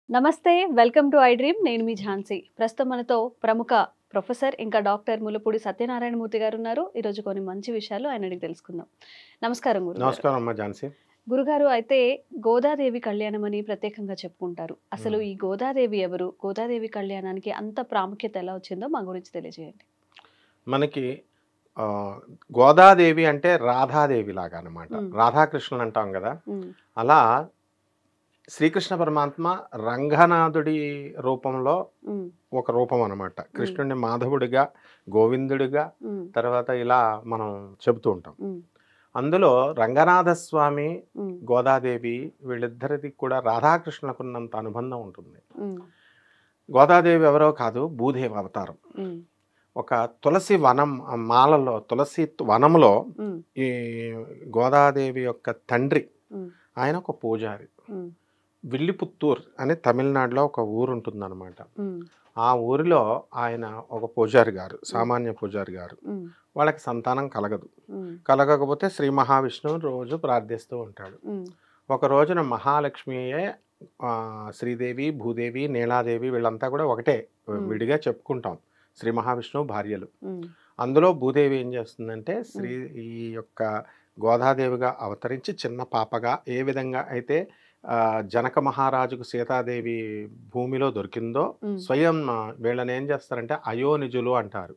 నమస్తే welcome to I dream నేను మీ ఝాన్సీ ప్రస్తుతం మనతో ప్రముఖ ప్రొఫెసర్ ఇంకా డాక్టర్ ములపూడి సత్యనారాయణ మూర్తి గారు ఉన్నారు ఈ రోజు కొన్ని మంచి విషయాలు ఆయన అడిగి తెలుసుకుందాం నమస్కారం గురుగారు నమస్కారం అమ్మా ఝాన్సీ. గురుగారు అయితే గోదాదేవి కళ్యాణం అని ప్రత్యేకంగా చెప్పుకుంటారు అసలు ఈ గోదాదేవి ఎవరు గోదాదేవి కళ్యాణానికి అంత ప్రాముఖ్యత ఎలా వచ్చిందో మా గురించి తెలియజేయండి మనకి గోదాదేవి అంటే రాధాదేవి లాగా అనమాట. రాధాకృష్ణులు అంటాం కదా, అలా శ్రీకృష్ణ పరమాత్మ రంగనాథుడి రూపంలో ఒక రూపం అనమాట. కృష్ణుడిని మాధవుడిగా, గోవిందుడిగా, తర్వాత ఇలా మనం చెబుతూ ఉంటాం. అందులో రంగనాథ స్వామి, గోదాదేవి వీళ్ళిద్దరిది కూడా రాధాకృష్ణులకు ఉన్నంత అనుబంధం ఉంటుంది. గోదాదేవి ఎవరో కాదు, భూదేవి అవతారం. ఒక తులసి వనం మాలలో, తులసి వనంలో ఈ గోదాదేవి యొక్క తండ్రి ఆయన ఒక పూజారి. విల్లిపుత్తూర్ అని తమిళనాడులో ఒక ఊరు ఉంటుందన్నమాట. ఆ ఊరిలో ఆయన ఒక పూజారి గారు, సామాన్య పూజారి గారు. వాళ్ళకి సంతానం కలగదు. కలగకపోతే శ్రీ మహావిష్ణువు రోజు ప్రార్థిస్తూ ఉంటాడు. ఒక రోజున మహాలక్ష్మియే శ్రీదేవి, భూదేవి, నీలాదేవి వీళ్ళంతా కూడా ఒకటే, విడిగా చెప్పుకుంటాం శ్రీ మహావిష్ణువు భార్యలు. అందులో భూదేవి ఏం చేస్తుందంటే ఈ యొక్క గోదాదేవిగా అవతరించి చిన్న పాపగా ఏ విధంగా అయితే జనక మహారాజుకు సీతాదేవి భూమిలో దొరికిందో, స్వయం వీళ్ళని ఏం చేస్తారంటే అయోనిజులు అంటారు.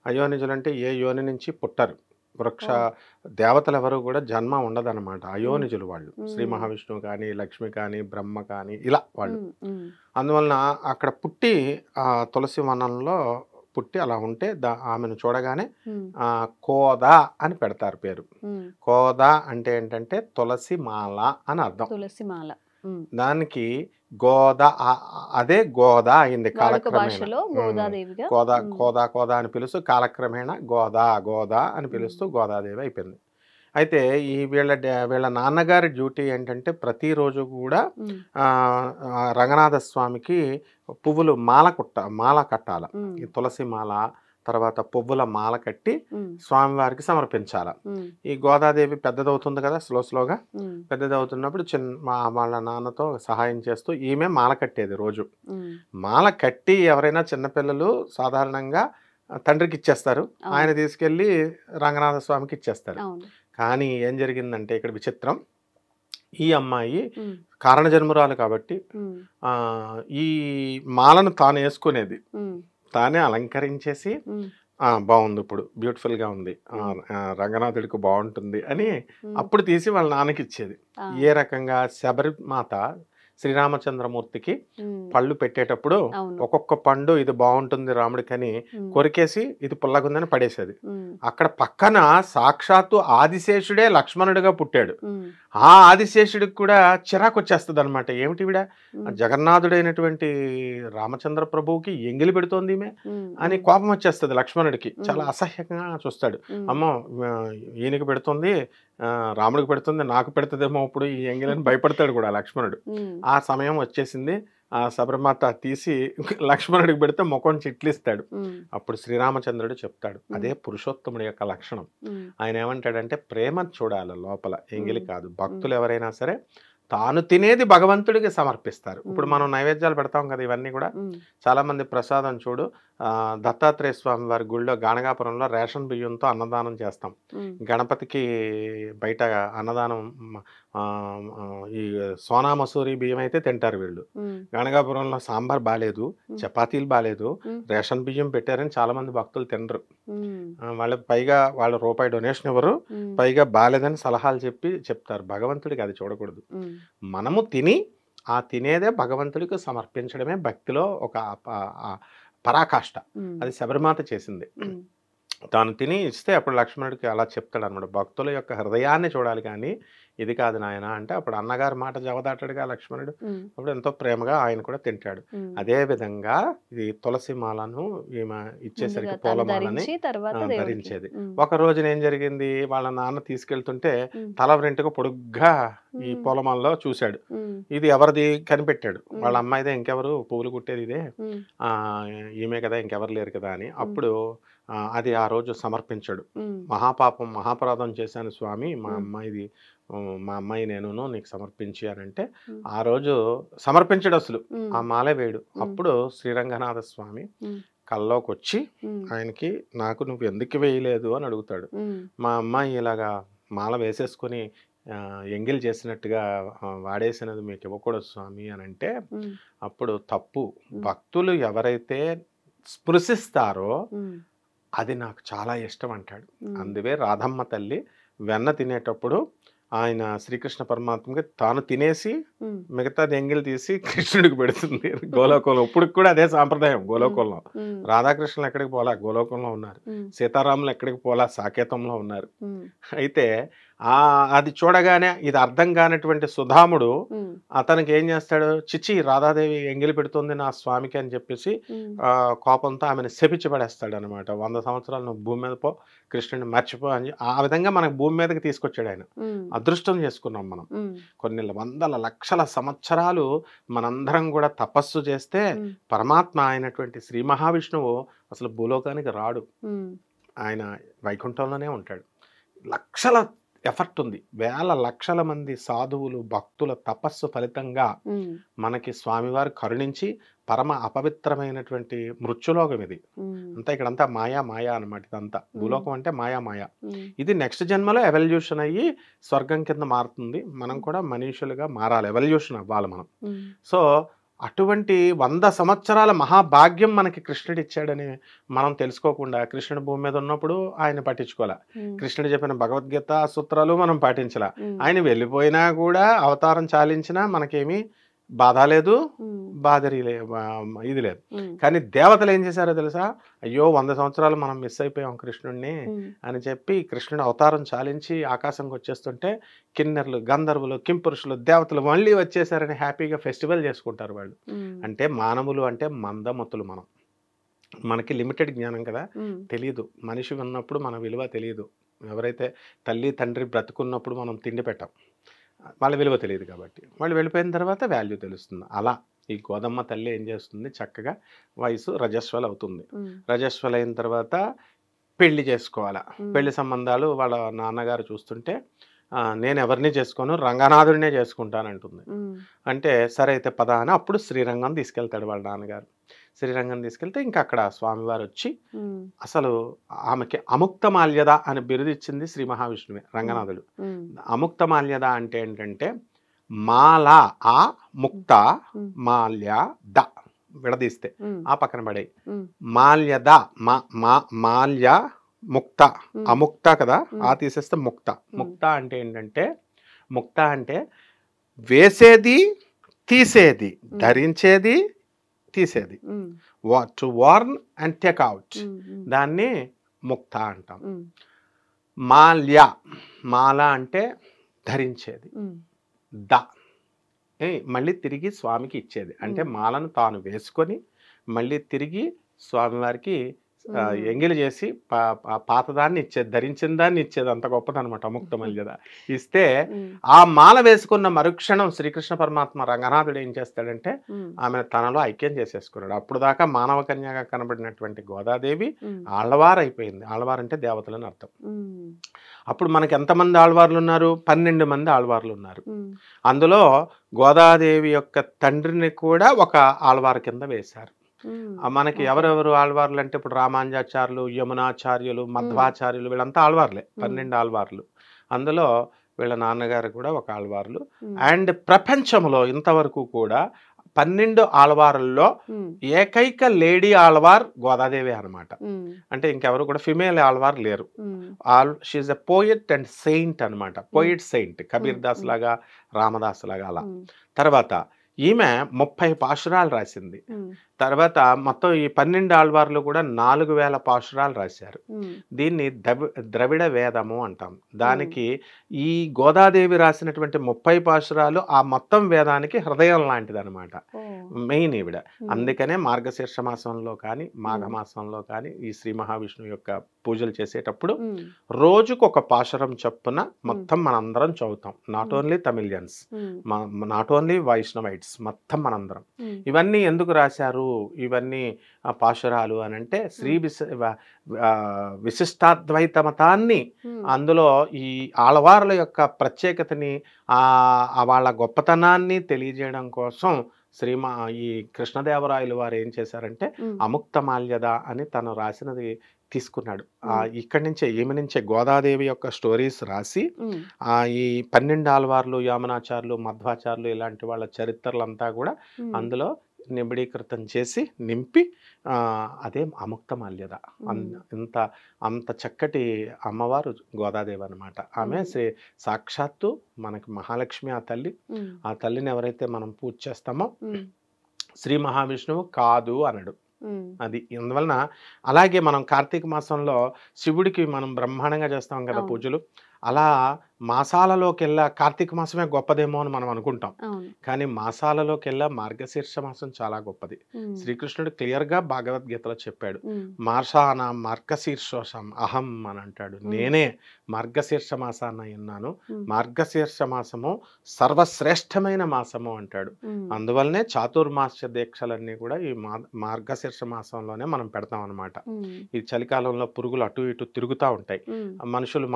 అయోనిజులు అంటే ఏ యోని నుంచి పుట్టరు, వృక్ష దేవతలు ఎవరు కూడా జన్మ ఉండదన్నమాట. అయోనిజులు వాళ్ళు. శ్రీ మహావిష్ణువు కానీ, లక్ష్మి కానీ, బ్రహ్మ కానీ, ఇలా వాళ్ళు. అందువలన అక్కడ పుట్టి ఆ తులసి వనంలో పుట్టి అలా ఉంటే ఆమెను చూడగానే కోదా అని పెడతారు పేరు. కోదా అంటే ఏంటంటే తులసి మాల అని అర్థం. తులసి మాల దానికి గోదా, అదే గోదా అయింది కాలక్రమేణా. గోదా కోదా కోదా అని పిలుస్తూ కాలక్రమేణా గోదా అని పిలుస్తూ గోదాదేవి అయిపోయింది. అయితే ఈ వీళ్ళ నాన్నగారి డ్యూటీ ఏంటంటే ప్రతిరోజు కూడా రంగనాథ స్వామికి పువ్వులు మాల కట్టాల. ఈ తులసి మాల, తర్వాత పువ్వుల మాల కట్టి స్వామివారికి సమర్పించాల. ఈ గోదాదేవి పెద్దదవుతుంది కదా, స్లోగా పెద్దదవుతున్నప్పుడు వాళ్ళ నాన్నతో సహాయం చేస్తూ ఈమె మాల కట్టేది రోజు. మాల కట్టి ఎవరైనా చిన్నపిల్లలు సాధారణంగా తండ్రికి ఇచ్చేస్తారు, ఆయన తీసుకెళ్ళి రంగనాథ స్వామికి ఇచ్చేస్తారు. కానీ ఏం జరిగిందంటే ఇక్కడ విచిత్రం, ఈ అమ్మాయి కారణజన్మురాలు కాబట్టి ఈ మాలను తాను వేసుకునేది, తానే అలంకరించేసి బాగుంది, ఇప్పుడు బ్యూటిఫుల్గా ఉంది, రంగనాథుడికి బాగుంటుంది అని అప్పుడు తీసి వాళ్ళ నాన్నకి ఇచ్చేది. ఏ రకంగా శబరిమాత శ్రీరామచంద్రమూర్తికి పళ్ళు పెట్టేటప్పుడు ఒక్కొక్క పండు ఇది బాగుంటుంది రాముడికని కొరికేసి ఇది పుల్లగుందని పడేసేది. అక్కడ పక్కన సాక్షాత్తు ఆదిశేషుడే లక్ష్మణుడిగా పుట్టాడు. ఆ ఆదిశేషుడికి కూడా చిరాకు వచ్చేస్తుంది అనమాట. ఏమిటి విడ జగన్నాథుడైనటువంటి రామచంద్ర ప్రభువుకి ఎంగిలి పెడుతోంది ఈమె అని కోపం వచ్చేస్తుంది లక్ష్మణుడికి. చాలా అసహ్యంగా చూస్తాడు. అమ్మో ఈయనకి పెడుతుంది, రాముడికి పెడుతుంది, నాకు పెడుతుందేమో ఇప్పుడు ఈ ఎంగిలని భయపడతాడు కూడా లక్ష్మణుడు. ఆ సమయం వచ్చేసింది. ఆ శబరిమాత తీసి లక్ష్మణుడికి పెడితే ముఖం చిట్లిస్తాడు. అప్పుడు శ్రీరామచంద్రుడు చెప్తాడు, అదే పురుషోత్తముడి యొక్క లక్షణం. ఆయన ఏమంటాడంటే ప్రేమ చూడాలి లోపల, ఎంగిలి కాదు. భక్తులు ఎవరైనా సరే తాను తినేది భగవంతుడికి సమర్పిస్తారు. ఇప్పుడు మనం నైవేద్యాలు పెడతాం కదా, ఇవన్నీ కూడా చాలా మంది ప్రసాదం చూడు, దత్తాత్రేయ స్వామి వారి గుళ్ళో గాణగాపురంలో రేషన్ బియ్యంతో అన్నదానం చేస్తాం. గణపతికి బయట అన్నదానం ఈ సోనా మసూరి బియ్యం అయితే తింటారు వీళ్ళు. గాణగాపురంలో సాంబార్ బాగాలేదు, చపాతీలు బాగాలేదు, రేషన్ బియ్యం పెట్టారని చాలా మంది భక్తులు తినరు. వాళ్ళకి పైగా వాళ్ళు రూపాయి డొనేషన్ ఇవ్వరు, పైగా బాగాలేదని సలహాలు చెప్తారు. భగవంతుడికి అది చూడకూడదు. మనము తిని ఆ తినేదే భగవంతుడికి సమర్పించడమే భక్తిలో ఒక పరాకాష్ట. అది శబరిమాత చేసింది. తాను తిని ఇస్తే అప్పుడు లక్ష్మణుడికి అలా చెప్తాడు అనమాట, భక్తుల యొక్క హృదయాన్ని చూడాలి కానీ ఇది కాదు నాయన అంటే అప్పుడు అన్నగారి మాట జవదాటాడుగా లక్ష్మణుడు. అప్పుడు ఎంతో ప్రేమగా ఆయన కూడా తింటాడు. అదే విధంగా ఈ తులసి మాలను ఈమె ఇచ్చేసరికి పూలమాలని ధరించేది. ఒక రోజున ఏం జరిగింది, వాళ్ళ నాన్న తీసుకెళ్తుంటే తల వెంట్రుక పొడుగ్గా ఈ పూలమాలలో చూశాడు. ఇది ఎవరిది కనిపెట్టాడు, వాళ్ళ అమ్మాయిదే, ఇంకెవరు పువ్వులు కుట్టేది ఇదే, ఈమె కదా, ఇంకెవరు లేరు కదా అని. అప్పుడు అది ఆ రోజు సమర్పించాడు. మహాపాపం మహాపరాధం చేశాను స్వామి, మా అమ్మాయిది మా అమ్మాయి నేను నీకు సమర్పించి అని అంటే ఆ రోజు సమర్పించడు అసలు, ఆ మాలే వేయడు. అప్పుడు శ్రీరంగనాథ స్వామి కల్లోకి వచ్చి ఆయనకి నాకు నువ్వు ఎందుకు వేయలేదు అని అడుగుతాడు. మా అమ్మాయి ఇలాగా మాల వేసేసుకొని ఎంగిల్ చేసినట్టుగా వాడేసినది మీకు ఇవ్వకూడదు స్వామి అని అంటే అప్పుడు తప్పు, భక్తులు ఎవరైతే స్పృశిస్తారో అది నాకు చాలా ఇష్టం అంటాడు. అందువే రాధమ్మ తల్లి వెన్న తినేటప్పుడు ఆయన శ్రీకృష్ణ పరమాత్మకి తాను తినేసి మిగతాది ఎంగిల్ తీసి కృష్ణుడికి పెడుతుంది గోలోకంలో. ఇప్పుడు కూడా అదే సాంప్రదాయం గోలోకంలో. రాధాకృష్ణులు ఎక్కడికి పోలా, గోలోకంలో ఉన్నారు. సీతారాములు ఎక్కడికి పోలా, సాకేతంలో ఉన్నారు. అయితే అది చూడగానే ఇది అర్థం కానటువంటి సుధాముడు అతనికి ఏం చేస్తాడు, చిచి రాధాదేవి ఎంగిలి పెడుతుంది నా స్వామికి అని చెప్పేసి కోపంతో ఆమెను శపించి పడేస్తాడు అనమాట. 100 సంవత్సరాలు నువ్వు భూమి మీద పో, కృష్ణుడిని మర్చిపో అని. ఆ విధంగా మనకు భూమి మీదకి తీసుకొచ్చాడు ఆయన. అదృష్టం చేసుకున్నాం మనం. కొన్ని వందల లక్షల సంవత్సరాలు మనందరం కూడా తపస్సు చేస్తే పరమాత్మ అయినటువంటి శ్రీ మహావిష్ణువు అసలు భూలోకానికి రాడు, ఆయన వైకుంఠంలోనే ఉంటాడు. లక్షల ఎఫర్ట్ ఉంది, వేల లక్షల మంది సాధువులు భక్తుల తపస్సు ఫలితంగా మనకి స్వామివారు కరుణించి పరమ అపవిత్రమైనటువంటి మృత్యులోకం ఇది అంతా. ఇక్కడంతా మాయా మాయా అనమాట. ఇదంతా భూలోకం అంటే మాయా మాయా. ఇది నెక్స్ట్ జన్మలో ఎవల్యూషన్ అయ్యి స్వర్గం కింద మారుతుంది. మనం కూడా మనుషులుగా మారాలి, ఎవల్యూషన్ అవ్వాలి మనం. సో అటువంటి 100 సంవత్సరాల మహాభాగ్యం మనకి కృష్ణుడు ఇచ్చాడని మనం తెలుసుకోకుండా కృష్ణుడు భూమి మీద ఉన్నప్పుడు ఆయన పట్టించుకోలే. కృష్ణుడు చెప్పిన భగవద్గీత సూత్రాలు మనం పాటించలే. ఆయన వెళ్ళిపోయినా కూడా అవతారం చాలించినా మనకేమీ బాధ లేదు, ఇది లేదు. కానీ దేవతలు ఏం చేశారో తెలుసా, అయ్యో 100 సంవత్సరాలు మనం మిస్ అయిపోయాం కృష్ణుడిని అని చెప్పి కృష్ణుడు అవతారం చాలించి ఆకాశంకి వచ్చేస్తుంటే కిన్నెర్లు, గంధర్వులు, కింపురుషులు, దేవతలు మళ్ళీ వచ్చేసారని హ్యాపీగా ఫెస్టివల్ చేసుకుంటారు వాళ్ళు. అంటే మానవులు అంటే మందమతులు. మనకి లిమిటెడ్ జ్ఞానం కదా, తెలియదు. మనిషి ఉన్నప్పుడు మన విలువ తెలియదు. ఎవరైతే తల్లి తండ్రి బ్రతుకున్నప్పుడు మనం తిండి పెట్టాం, వాళ్ళ విలువ తెలియదు కాబట్టి. వాళ్ళు వెళ్ళిపోయిన తర్వాత వాల్యూ తెలుస్తుంది. అలా ఈ గోదమ్మ తల్లి ఏం చేస్తుంది, చక్కగా వయసు రజస్వలు అవుతుంది. రజస్వలు అయిన తర్వాత పెళ్లి చేసుకోవాలా. పెళ్లి సంబంధాలు వాళ్ళ నాన్నగారు చూస్తుంటే నేను ఎవరిని చేసుకోను, రంగనాథుడినే చేసుకుంటానంటుంది. అంటే సరే అయితే పద అని అప్పుడు శ్రీరంగం తీసుకెళ్తాడు వాళ్ళ నాన్నగారు. శ్రీరంగం తీసుకెళ్తే ఇంకా అక్కడ స్వామివారు వచ్చి అసలు ఆమెకి అముక్త మాల్యద అని బిరుదు ఇచ్చింది శ్రీ మహావిష్ణువే, రంగనాథుడు. అముక్త మాల్యద అంటే ఏంటంటే మాల ఆ ముక్త మాల్య ద విడదీస్తే ఆ పక్కన పడే మాల్యద మాల్య ముక్త అముక్త కదా, ఆ తీసేస్తే ముక్త. ముక్త అంటే ఏంటంటే, ముక్త అంటే వేసేది తీసేది, ధరించేది తీసేది, to worn and take out, దాన్ని ముక్త అంటాం. మాల్య, మాల అంటే ధరించేది, ద మళ్ళీ తిరిగి స్వామికి ఇచ్చేది. అంటే మాలను తాను వేసుకొని మళ్ళీ తిరిగి స్వామివారికి ఎంగిలి చేసి పాతదాన్ని ఇచ్చేది, ధరించిన దాన్ని ఇచ్చేది. అంత గొప్పదనమాట అముక్త మల్యద. ఇస్తే ఆ మాల వేసుకున్న మరుక్షణం శ్రీకృష్ణ పరమాత్మ రంగనాథుడు ఏం చేస్తాడంటే ఆమెను తనలో ఐక్యం చేసేసుకున్నాడు. అప్పుడు దాకా మానవ కన్యగా కనబడినటువంటి గోదాదేవి ఆళ్వారు అయిపోయింది. ఆళ్వారు అంటే దేవతలని అర్థం. అప్పుడు మనకి ఎంతమంది ఆళ్వార్లు ఉన్నారు, 12 మంది ఆళ్వార్లు ఉన్నారు. అందులో గోదాదేవి యొక్క తండ్రిని కూడా ఒక ఆళ్వారు కింద వేశారు. మనకి ఎవరెవరు ఆళ్వార్లు అంటే ఇప్పుడు రామానుజాచార్యులు, యమునాచార్యులు, మధ్వాచార్యులు, వీళ్ళంతా ఆళ్వార్లే, 12 ఆళ్వార్లు. అందులో వీళ్ళ నాన్నగారు కూడా ఒక ఆళ్వార్లు. అండ్ ప్రపంచంలో ఇంతవరకు కూడా 12 ఆళ్వార్లలో ఏకైక లేడీ ఆళ్వార్ గోదాదేవి అనమాట. అంటే ఇంకెవరు కూడా ఫిమేల్ ఆళ్వార్ లేరు. She a poet and saint అనమాట. పోయెట్ సెయింట్, కబీర్ దాస్ లాగా, రామదాస్ లాగా అలా. తర్వాత ఈమె 30 పాశురాలు రాసింది. తర్వాత మొత్తం ఈ 12 ఆళ్వార్లు కూడా 4000 పాశురాలు రాశారు. దీన్ని ద్రవిడ వేదము అంటాం. దానికి ఈ గోదాదేవి రాసినటువంటి 30 పాశురాలు ఆ మొత్తం వేదానికి హృదయం లాంటిది అనమాట, మెయిన్ ఈవిడ. అందుకనే మార్గశీర్ష మాసంలో కానీ మాఘమాసంలో కానీ ఈ శ్రీ మహావిష్ణువు యొక్క పూజలు చేసేటప్పుడు రోజుకు ఒక పాశురం చొప్పున మొత్తం మనందరం చదువుతాం. Not only Tamilians, not only Vaishnavites, మొత్తం మనందరం. ఇవన్నీ ఎందుకు రాశారు ఇవన్నీ పాశురాలు అని అంటే విశిష్టాద్వైత మతాన్ని, అందులో ఈ ఆళ్వార్ల యొక్క ప్రత్యేకతని వాళ్ళ గొప్పతనాన్ని తెలియజేయడం కోసం ఈ కృష్ణదేవరాయలు వారు ఏం చేశారంటే అముక్తమాల్యద అని తను రాసినది తీసుకున్నాడు. ఇక్కడి నుంచే ఈమె నుంచే గోదాదేవి యొక్క స్టోరీస్ రాసి ఈ 12 ఆళ్వార్లు, యామనాచార్యులు, మధ్వాచార్యులు ఇలాంటి వాళ్ళ చరిత్రలంతా కూడా అందులో నిబిడీకృతం చేసి నింపి అదే అముక్తమాల్యద. అంత చక్కటి అమ్మవారు గోదాదేవి అనమాట. ఆమె సాక్షాత్తు మనకి మహాలక్ష్మి. ఆ తల్లిని ఎవరైతే మనం పూజ చేస్తామో శ్రీ మహావిష్ణువు కాదు అనడు. అది అందువలన అలాగే మనం కార్తీక మాసంలో శివుడికి మనం బ్రహ్మాండంగా చేస్తాం కదా పూజలు. అలా మాసాలలోకెల్లా కార్తీక మాసమే గొప్పదేమో అని మనం అనుకుంటాం, కానీ మాసాలలోకెల్లా మార్గశీర్ష మాసం చాలా గొప్పది. శ్రీకృష్ణుడు క్లియర్గా భగవద్గీతలో చెప్పాడు, మార్షాన మార్గశీర్షోషం అహం అని అంటాడు. నేనే మార్గశీర్ష మాసాన్ని ఉన్నాను, మార్గశీర్ష మాసము సర్వశ్రేష్టమైన మాసము అంటాడు. అందువల్లనే చాతుర్మాస్య దీక్షలన్నీ కూడా ఈ మార్గశీర్ష మాసంలోనే మనం పెడతాం అనమాట. ఈ చలికాలంలో పురుగులు అటు ఇటు తిరుగుతూ ఉంటాయి,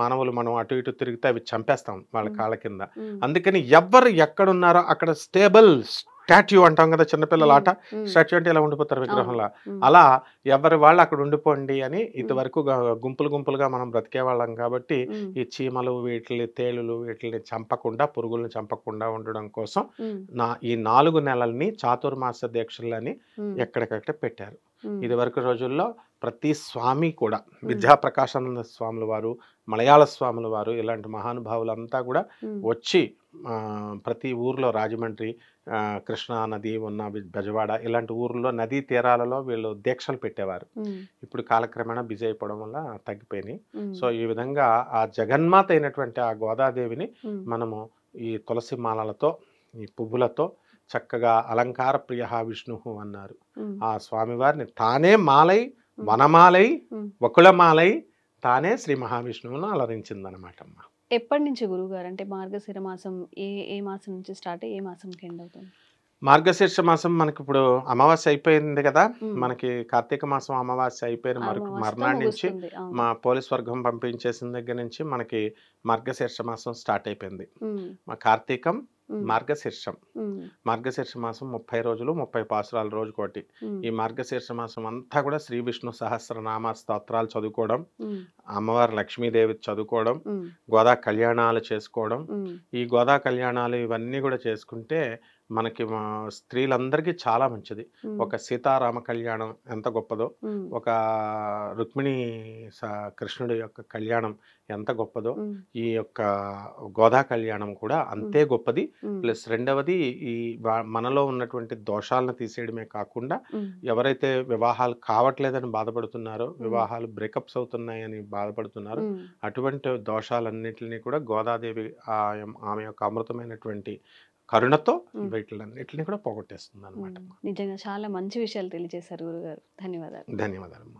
మానవులు మనం అటు ఇటు తిరిగితే అవి చంపేస్తాం వాళ్ళ కాళ్ళ కింద. అందుకని ఎవరు ఎక్కడున్నారో అక్కడ స్టేబుల్ స్టాట్యూ అంటాం కదా, చిన్నపిల్లల ఆట స్టాట్యూ అంటే ఇలా ఉండిపోతారు విగ్రహంలో, అలా ఎవరి వాళ్ళు అక్కడ ఉండిపోండి అని. ఇంతవరకు గుంపులుగా మనం బ్రతికే వాళ్ళం కాబట్టి ఈ చీమలు వీటిని, తేలులు వీటిని చంపకుండా, పురుగులను చంపకుండా ఉండడం కోసం ఈ 4 నెలల్ని చాతుర్మాస దీక్షలని ఎక్కడికక్కడ పెట్టారు. ఇది వరకు రోజుల్లో ప్రతి స్వామి కూడా, విద్యాప్రకాశానంద స్వాముల వారు, మలయాళ స్వాముల వారు, ఇలాంటి మహానుభావులంతా కూడా వచ్చి ప్రతి ఊర్లో, రాజమండ్రి, కృష్ణా నది ఉన్న బెజవాడ ఇలాంటి ఊర్లో నదీ తీరాలలో వీళ్ళు దీక్షలు పెట్టేవారు. ఇప్పుడు కాలక్రమేణా బిజీ అయిపోవడం వల్ల తగ్గిపోయినాయి. సో ఈ విధంగా ఆ జగన్మాత అయినటువంటి ఆ గోదాదేవిని మనము ఈ తులసి మాలలతో, ఈ పువ్వులతో చక్కగా అలంకార ప్రియ విష్ణు అన్నారు. ఆ స్వామివారిని తానే మాలై, వనమాలై, వకుళమాలై తానే శ్రీ మహావిష్ణువును అలరించిందనమాట. అమ్మ ఎప్పటి నుంచి గురువుగారు, అంటే మార్గశిర మాసం ఏ మాసం నుంచి స్టార్ట్ అయ్యి ఏ మాసంకి ఎండ్ అవుతుంది? మార్గశీర్ష మాసం మనకి ఇప్పుడు అమావాస్య అయిపోయింది కదా, మనకి కార్తీక మాసం అమావాస్య అయిపోయిన మర్నాడు నుంచి మా పోలీస్ వర్గం పంపించేసిన దగ్గర నుంచి మనకి మార్గశీర్ష మాసం స్టార్ట్ అయిపోయింది. మా కార్తీకం, మార్గశీర్షం. మార్గశీర్ష మాసం 30 రోజులు, 30 పాసురాలు రోజుకోటి. ఈ మార్గశీర్ష మాసం అంతా కూడా శ్రీ విష్ణు సహస్రనామ స్తోత్రాలు చదువుకోవడం, అమ్మవారి లక్ష్మీదేవి చదువుకోవడం, గోదా కళ్యాణాలు చేసుకోవడం. ఈ గోదా కళ్యాణాలు ఇవన్నీ కూడా చేసుకుంటే మనకి స్త్రీలందరికీ చాలా మంచిది. ఒక సీతారామ కళ్యాణం ఎంత గొప్పదో, ఒక రుక్మిణి కృష్ణుడి యొక్క కళ్యాణం ఎంత గొప్పదో, ఈ యొక్క గోదా కళ్యాణం కూడా అంతే గొప్పది. ప్లస్ రెండవది, ఈ మనలో ఉన్నటువంటి దోషాలను తీసేయడమే కాకుండా ఎవరైతే వివాహాలు కావట్లేదని బాధపడుతున్నారో, వివాహాలు బ్రేకప్స్ అవుతున్నాయని బాధపడుతున్నారో, అటువంటి దోషాలన్నిటిని కూడా గోదాదేవి ఆమె యొక్క అమృతమైనటువంటి కరుణతో వీటిలన్నిటిని కూడా పోగొట్టేస్తుంది అనమాట. నిజంగా చాలా మంచి విషయాలు తెలియజేశారు గురుగారు. ధన్యవాదాలు. ధన్యవాదాలు.